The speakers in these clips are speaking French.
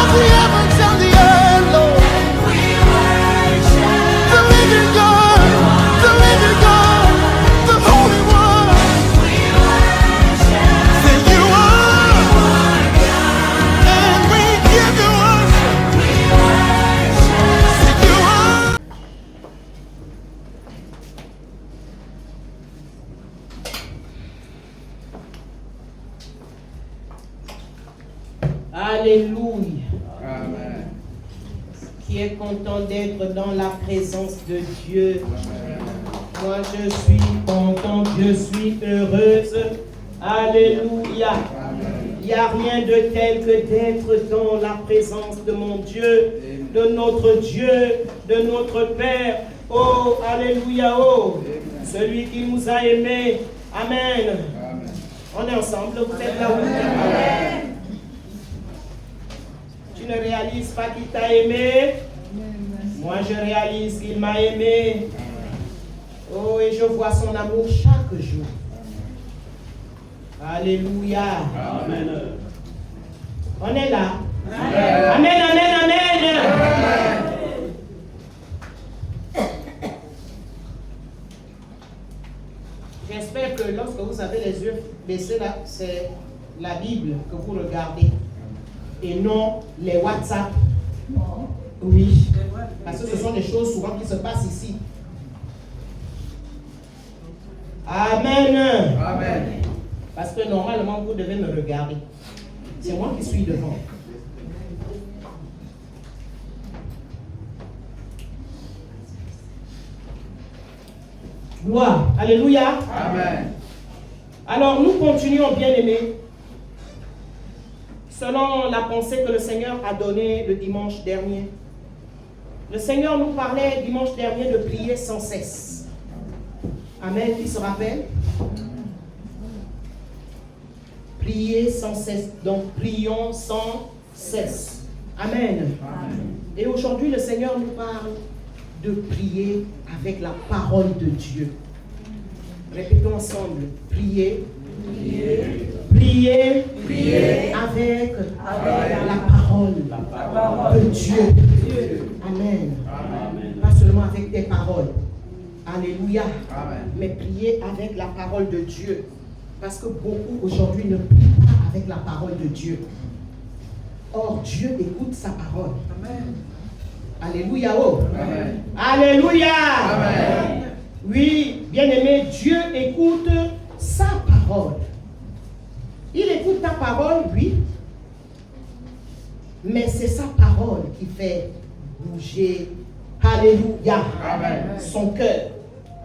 of the heavens and the earth, Lord. The living God, the living God, the Holy One. Say you are, and we give you worship. Say you are. Alléluia. Amen. Qui est content d'être dans la présence de Dieu. Amen. Moi je suis content, je suis heureuse. Alléluia. Amen. Il n'y a rien de tel que d'être dans la présence de mon Dieu, de notre Dieu, de notre Père. Oh, Alléluia, oh, celui qui nous a aimés. Amen. Amen. On est ensemble, vous êtes là où vous êtes. Amen. Tu ne réalises pas qu'il t'a aimé. Moi, je réalise qu'il m'a aimé. Oh, et je vois son amour chaque jour. Alléluia. Amen. On est là. Amen. Amen, amen, amen. J'espère que lorsque vous avez les yeux baissés là, c'est la Bible que vous regardez et non les WhatsApp. Oui, parce que ce sont des choses souvent qui se passent ici. Amen. Amen. Parce que normalement, vous devez me regarder. C'est moi qui suis devant. Gloire. Alléluia. Amen. Alors, nous continuons, bien-aimés, selon la pensée que le Seigneur a donnée le dimanche dernier. Le Seigneur nous parlait dimanche dernier de prier sans cesse. Amen. Qui se rappelle? Prier sans cesse. Donc, prions sans cesse. Amen. Amen. Et aujourd'hui, le Seigneur nous parle de prier avec la parole de Dieu. Répétons ensemble. Prier. Priez. Prier. Prier. Avec Avec la parole de Dieu. Amen. Amen. Pas seulement avec des paroles. Alléluia. Amen. Mais prier avec la parole de Dieu. Parce que beaucoup aujourd'hui ne prient pas avec la parole de Dieu. Or, Dieu écoute sa parole. Amen. Alléluia. Oh. Amen. Alléluia. Amen. Oui, bien-aimé, Dieu écoute sa parole. Il écoute ta parole, oui. Mais c'est sa parole qui fait bouger, alléluia, Amen. son cœur.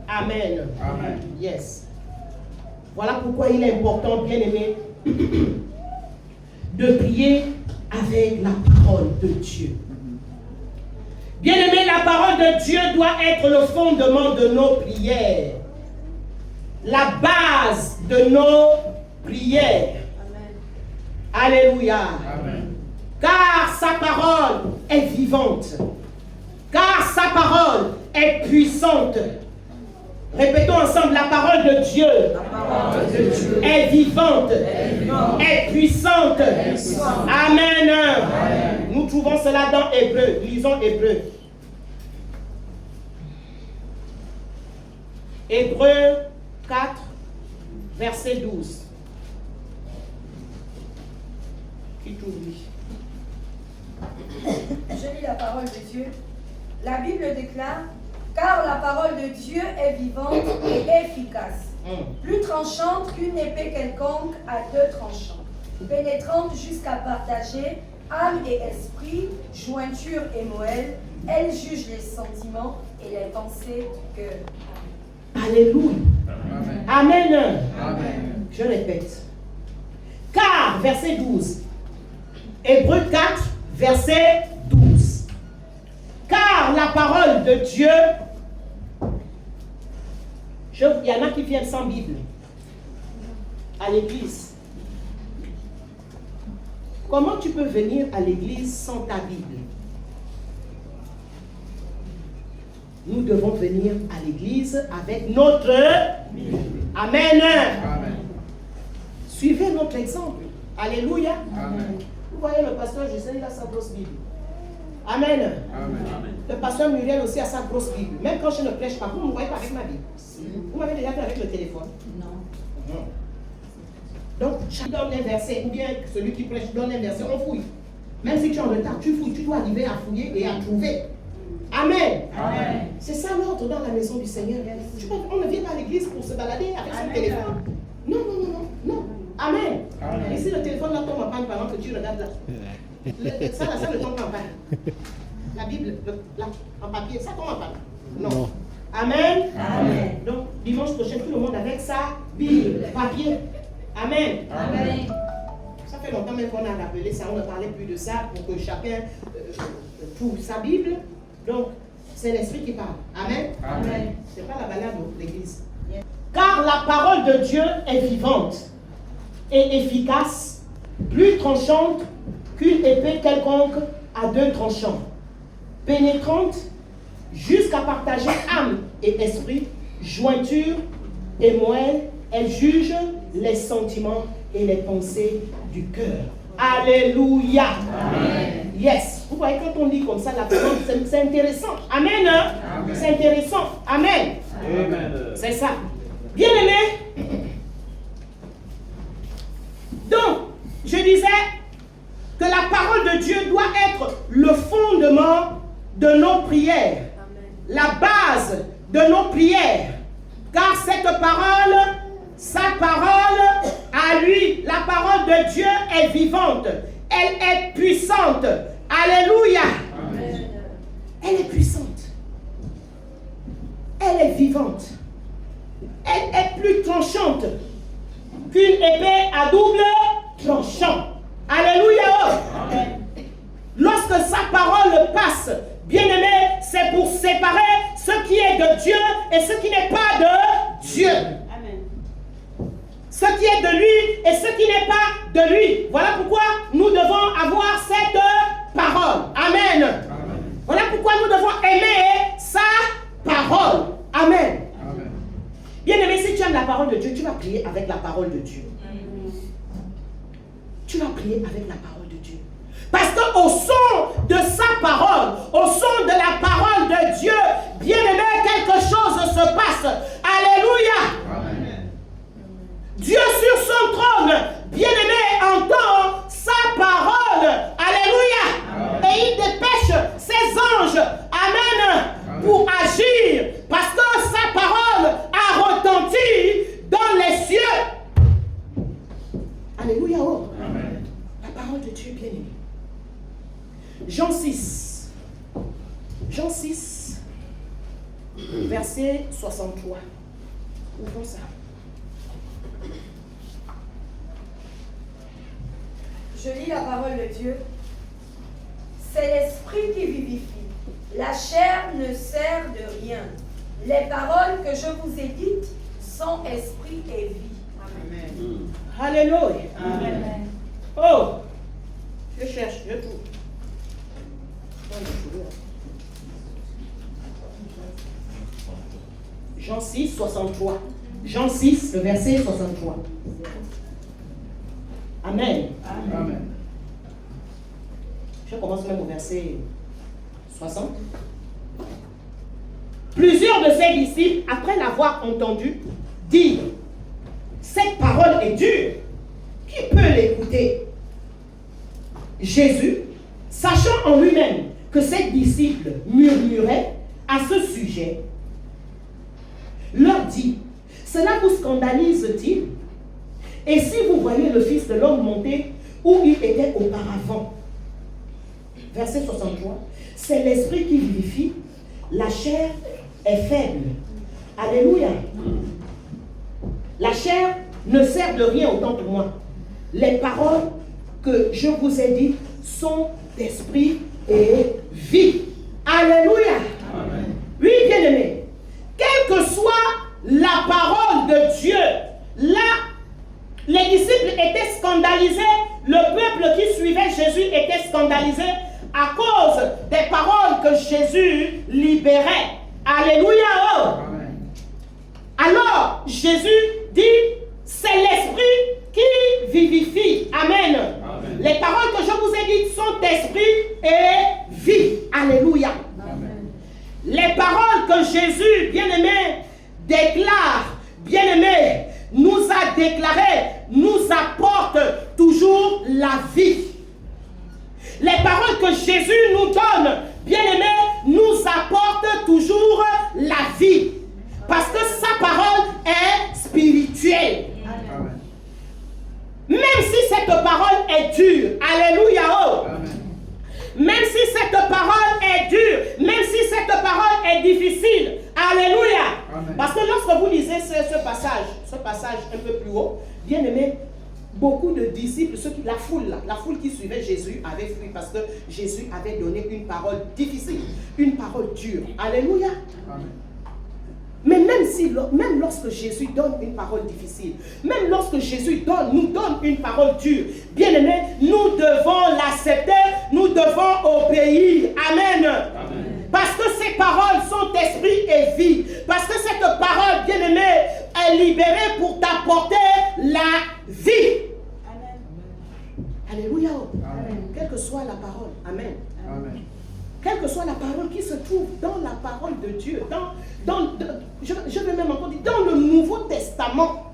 Amen. Amen. Yes. Voilà pourquoi il est important, bien-aimé, de prier avec la parole de Dieu. Bien-aimé, la parole de Dieu doit être le fondement de nos prières, la base de nos prières. Alléluia. Amen. Car sa parole est vivante. Car sa parole est puissante. Répétons ensemble, la parole de Dieu, est vivante, est puissante. Amen. Amen. Nous trouvons cela dans Hébreu. Lisons Hébreu. Hébreu 4, verset 12. Qui trouve lui? Je lis la parole de Dieu. La Bible déclare: car la parole de Dieu est vivante et efficace, plus tranchante qu'une épée quelconque à deux tranchants, pénétrante jusqu'à partager âme et esprit, jointure et moelle. Elle juge les sentiments et les pensées du cœur. Alléluia. Amen. Amen. Amen. Je répète. Car, verset 12. Hébreu 4, verset 12. Car la parole de Dieu, il y en a qui viennent sans Bible à l'église. Comment tu peux venir à l'église sans ta Bible? Nous devons venir à l'église avec notre Bible. Amen. Amen. Suivez notre exemple. Alléluia. Amen. Vous voyez, le pasteur Gisèle, il a sa grosse Bible. Amen. Amen. Le pasteur Muriel aussi a sa grosse Bible. Même quand je ne prêche pas, vous ne me voyez pas avec ma Bible. Vous m'avez déjà vu avec le téléphone. Non. Donc, chacun donne un verset, ou bien celui qui prêche donne un verset, on fouille. Même si tu es en retard, tu fouilles, tu dois arriver à fouiller et à trouver. Amen. Amen. C'est ça l'ordre dans la maison du Seigneur. On ne vient pas à l'église pour se balader avec son téléphone. Non. Amen. Amen. Et si le téléphone là tombe en panne pendant que tu regardes là, ça ne tombe pas en panne. La Bible, là, en papier, ça tombe en panne. Non. Amen. Amen. Donc, dimanche prochain, tout le monde avec sa Bible, papier. Amen. Amen. Ça fait longtemps même qu'on a rappelé ça, on ne parlait plus de ça pour que chacun trouve sa Bible. Donc, c'est l'Esprit qui parle. Amen. Amen. C'est pas la balade de l'église. Car la parole de Dieu est vivante et efficace, plus tranchante qu'une épée quelconque à deux tranchants, pénétrante jusqu'à partager âme et esprit, jointure et moelle, elle juge les sentiments et les pensées du cœur. Alléluia. Amen. Yes. Vous voyez, quand on lit comme ça, la parole, c'est intéressant. Amen. Hein? Amen. C'est intéressant. Amen. Amen. C'est ça. Bien aimé. Donc, je disais que la parole de Dieu doit être le fondement de nos prières, la base de nos prières. Car cette parole, sa parole à lui, la parole de Dieu est vivante. Elle est puissante. Alléluia. Amen. Elle est puissante. Elle est vivante. Elle est plus tranchante qu'une épée à double tranchant. Alléluia. Amen. Lorsque sa parole passe, bien-aimé, c'est pour séparer ce qui est de Dieu et ce qui n'est pas de Dieu. Ce qui est de lui et ce qui n'est pas de lui. Voilà pourquoi nous devons avoir cette parole. Amen. Amen. Voilà pourquoi nous devons aimer sa parole. Amen. Amen. Bien-aimé, si tu aimes la parole de Dieu, tu vas prier avec la parole de Dieu. Tu vas prier avec la parole de Dieu. Parce qu'au son de sa parole, au son de la parole de Dieu, bien-aimé, quelque chose se passe. Alléluia. Amen. Dieu sur son trône, bien-aimé, entend sa parole. Alléluia. Et il dépêche ses anges. Amen. Pour agir. Parce que sa parole a retenti dans les cieux. Alléluia. Oh. Amen. La parole de Dieu, bien-aimé. Jean 6. Jean 6, verset 63. Ouvrons ça. Je lis la parole de Dieu. C'est l'esprit qui vivifie. La chair ne sert de rien. Les paroles que je vous ai dites sont esprit et vie. Amen. Alléluia. Amen. Oh, je cherche, je trouve. Jean 6, 63. Jean 6, le verset 63. Amen. Amen. Je commence même au verset 60. Plusieurs de ses disciples, après l'avoir entendu, dirent: cette parole est dure. Qui peut l'écouter? Jésus, sachant en lui-même que ses disciples murmuraient à ce sujet, leur dit: cela vous scandalise-t-il? Et si vous voyez le Fils de l'homme monter où il était auparavant? Verset 63. C'est l'esprit qui vivifie, la chair est faible. Alléluia. La chair ne sert de rien autant pour moi. Les paroles que je vous ai dites sont d'esprit et vie. Alléluia. Amen. Oui, bien-aimé. Quelle que soit la parole de Dieu, là, les disciples étaient scandalisés. Le peuple qui suivait Jésus était scandalisé à cause des paroles que Jésus libérait. Alléluia. Amen. Alors, Jésus dit: C'est l'esprit qui vivifie. Amen. Amen. Les paroles que je vous ai dites sont esprit et vie. Alléluia. Amen. Les paroles que Jésus, bien-aimé, déclare, bien-aimé, nous a déclarées, nous apportent toujours la vie. Les paroles que Jésus nous donne, bien-aimé, nous apportent toujours la vie. Parce que sa parole est spirituelle. Amen. Même si cette parole est dure, alléluia, oh. Amen. Même si cette parole est dure, même si cette parole est difficile, alléluia. Amen. Parce que lorsque vous lisez ce passage un peu plus haut, bien aimé, beaucoup de disciples, la foule qui suivait Jésus avait fui parce que Jésus avait donné une parole difficile, une parole dure. Alléluia. Amen. Mais même lorsque Jésus donne une parole difficile, même lorsque Jésus nous donne une parole dure, bien aimé, nous devons l'accepter, nous devons obéir. Amen. Amen. Parce que ces paroles sont esprit et vie. Parce que cette parole, bien aimé, est libérée pour t'apporter la vie. Amen. Alléluia. Amen. Quelle que soit la parole. Amen. Amen. Quelle que soit la parole qui se trouve dans la parole de Dieu, je vais même encore dire, dans le Nouveau Testament,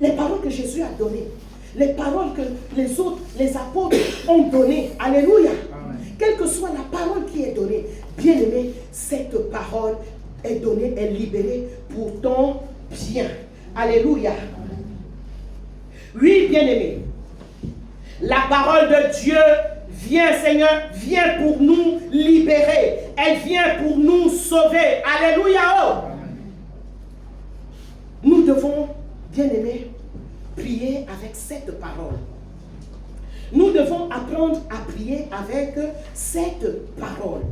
les paroles que Jésus a données, les paroles que les autres, les apôtres ont données, alléluia. Amen. Quelle que soit la parole qui est donnée, bien aimé, cette parole est donnée, est libérée pour ton bien. Alléluia. Oui, bien aimé, la parole de Dieu vient, Seigneur, vient pour nous libérer. Elle vient pour nous sauver. Alléluia. Oh. Amen. Nous devons, bien aimés, prier avec cette parole. Nous devons apprendre à prier avec cette parole.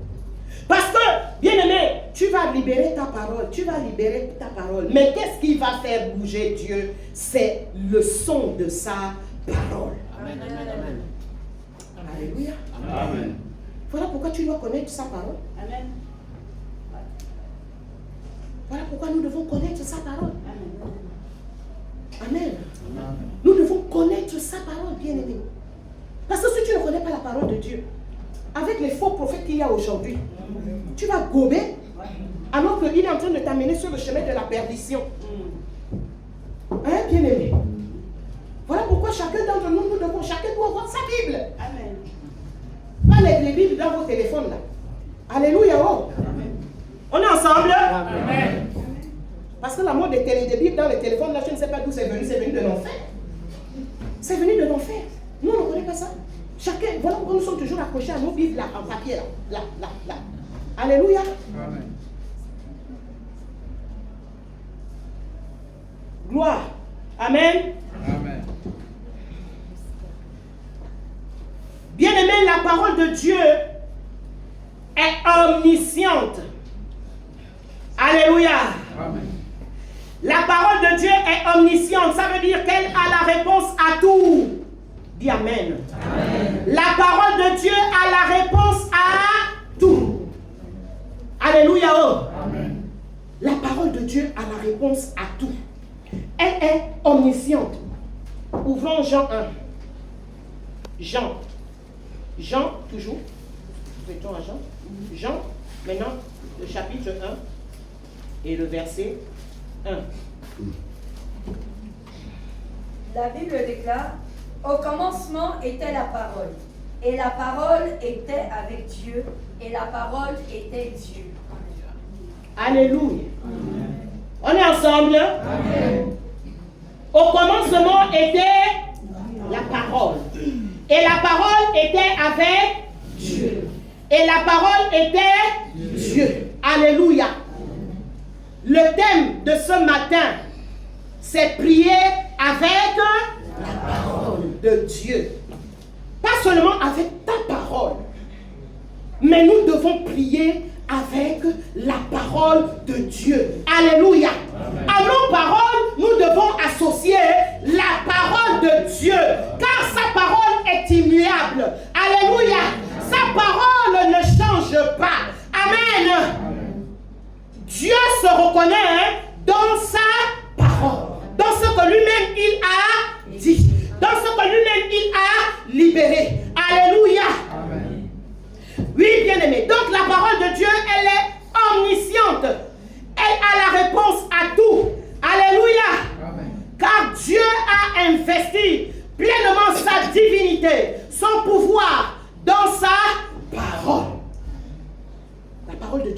Parce que, bien aimé, tu vas libérer ta parole. Tu vas libérer ta parole. Mais qu'est-ce qui va faire bouger Dieu? C'est le son de sa parole. Amen, amen, amen. Alléluia. Amen. Voilà pourquoi tu dois connaître sa parole. Amen. Voilà pourquoi nous devons connaître sa parole. Amen. Amen. Nous devons connaître sa parole, bien-aimé. Parce que si tu ne connais pas la parole de Dieu, avec les faux prophètes qu'il y a aujourd'hui, tu vas gober alors qu'il est en train de t'amener sur le chemin de la perdition. Hein, bien-aimé? Voilà pourquoi chacun d'entre nous, chacun doit avoir sa Bible. Amen. Pas les Bibles dans vos téléphones là. Alléluia. Oh. On est ensemble? Amen. Parce que la mode des Bibles dans les téléphones là, je ne sais pas d'où c'est venu de l'enfer. C'est venu de l'enfer. Nous, on ne connaît pas ça. Chacun, voilà pourquoi nous sommes toujours accrochés à nos Bibles là, en papier là. Alléluia. Amen. Gloire. Amen. Amen. Bien-aimé, la parole de Dieu est omnisciente. Alléluia. Amen. La parole de Dieu est omnisciente. Ça veut dire qu'elle a la réponse à tout. Dis amen. Amen. La parole de Dieu a la réponse à tout. Alléluia. Oh. Amen. La parole de Dieu a la réponse à tout. Elle est omnisciente. Ouvrons Jean 1. Jean, toujours. Mettons à Jean. Jean, maintenant, le chapitre 1 et le verset 1. La Bible déclare: au commencement était la parole, et la parole était avec Dieu, et la parole était Dieu. Alléluia. On est ensemble. Amen. Au commencement était la parole. Et la parole était avec Dieu. Et la parole était Dieu. Alléluia. Le thème de ce matin, c'est prier avec la parole de Dieu. Pas seulement avec ta parole, mais nous devons prier avec la parole de Dieu. Alléluia. À nos paroles, nous devons associer la parole de Dieu, car sa parole est immuable. Alléluia. Sa parole ne change pas. Amen. Dieu se reconnaît dans sa parole, dans ce que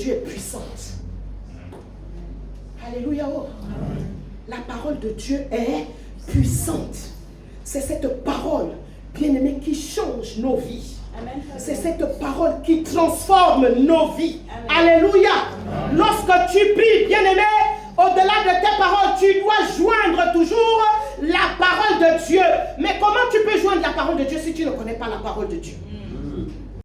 Dieu est puissante. Alléluia. La parole de Dieu est puissante. C'est cette parole, bien-aimée, qui change nos vies. C'est cette parole qui transforme nos vies. Alléluia. Lorsque tu pries, bien-aimé, au-delà de tes paroles, tu dois joindre toujours la parole de Dieu. Mais comment tu peux joindre la parole de Dieu si tu ne connais pas la parole de Dieu?